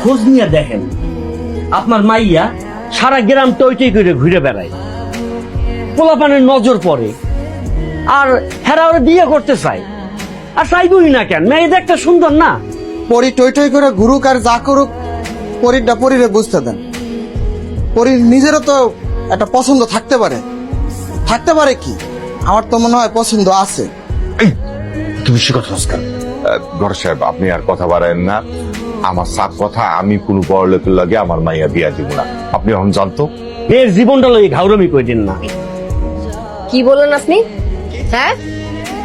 খোঁজ নিয়ে দেখেন, আপনার মাইয়া সারা গ্রাম টইটই করে ঘুরে বেড়ায়, পোলাপানের নজর পড়ে, আর হেরা ওরা বিয়ে করতে চায়। আর চাইবই না কেন, মেয়ে দেখতে সুন্দর না। পরি টই টই করে ঘুরুক আর যা করুক, পরিরটা পরিরে বুঝতে দেন। পরির নিজেরও তো একটা পছন্দ থাকতে পারে কি? আমার তো মনে হয় পছন্দ আছে। তুমি সে কথা নমস্কার। ঘর সাহেব, আপনি আর কথা বাড়ায়েন না। আমার সাফ কথা, আমি কোন বড় লোকের লাগে আমার মাইয়া বিয়া দিব না। আপনি এখন জানতো মেয়ের জীবনটা লই ঘাউরমি কই দিন না। কি বললেন আপনি? হ্যাঁ,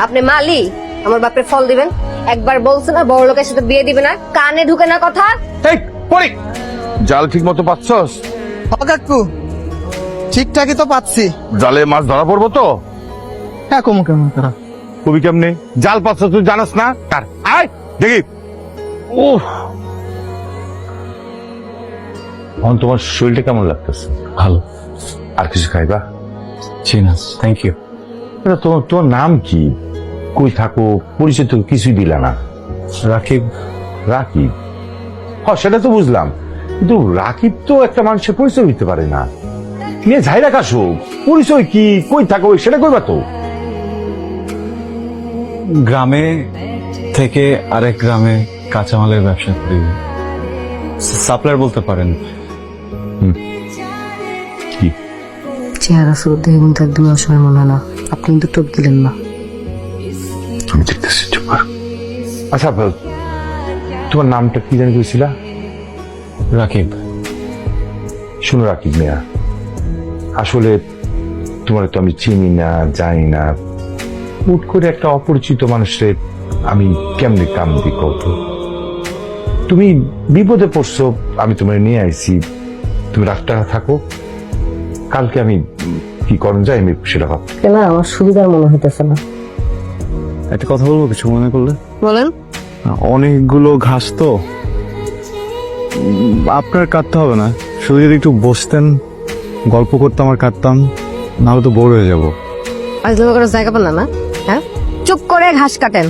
আপনি মালি আমার বাপের ফল দিবেন? একবার বলছে না বড় লোকের সাথে বিয়ে দিবে না, কানে ঢুকে না কথা। এই পরি, জাল ঠিক মতো পাচ্ছস? কাকু ঠিকঠাকই তো পাচ্ছি। জালে মাছ ধরা পড়বো তো? হ্যাঁ, কমু কেমন করা কবি কেমনে জাল পাচ্ছ তুই জানাস না? তার আয় দেখি। ওহ, এখন তোমার শরীরটা কেমন লাগতেছে? ভালো। আর কিছু খাইবা? জি না, থ্যাংক ইউ। তোমার তোমার নাম কি, কই থাকো, পরিচয় তো কিছুই দিলা না। রাকিব। রাকিব? হ্যাঁ, সেটা তো বুঝলাম, কিন্তু রাকিব তো একটা মানুষের পরিচয় দিতে পারে না। নিয়ে যাই রাখাসো, পরিচয় কি, কই থাকো সেটা কইবা তো। গ্রামে থেকে আরেক গ্রামে কাঁচামালের ব্যবসা করি, সাপ্লায়ার বলতে পারেন। কি চেহারা সুরত দেখে কিন্তু একদম অসময় মনে হয় না। আপনি কিন্তু টোপ দিলেন না। আমি দেখতেছি, চুপ কর। আচ্ছা, তোমার নামটা কি জানি কইছিলা? রাকিব। শুনো রাকিব মিয়া, আসলে তোমার তো আমি চিনি না, জানি না। হুট করে একটা অপরিচিত মানুষের আমি কেমনে কাম দি কত? তুমি বিপদে পড়ছো, আমি তোমার নিয়ে আইছি, তুমি রাতটা থাকো, কালকে আমি কি করণ যাই আমি সেটা ভাব। কেন আমার সুবিধার মনে হইতেছে না। একটা কথা বলবো, কিছু মনে করলে? বলেন। অনেকগুলো ঘাস তো আপনার কাটতে হবে না, শুধু যদি একটু বসতেন, গল্প করতাম আর কাটতাম, নাহলে তো বোর হয়ে যাবো। আজ লোক করে জায়গা পান না? হ্যাঁ, চুপ করে ঘাস কাটেন,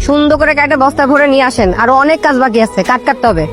সুন্দর করে কাটে বস্তা ভরে নিয়ে আসেন। আরো অনেক কাজ বাকি আছে, কাটতে হবে।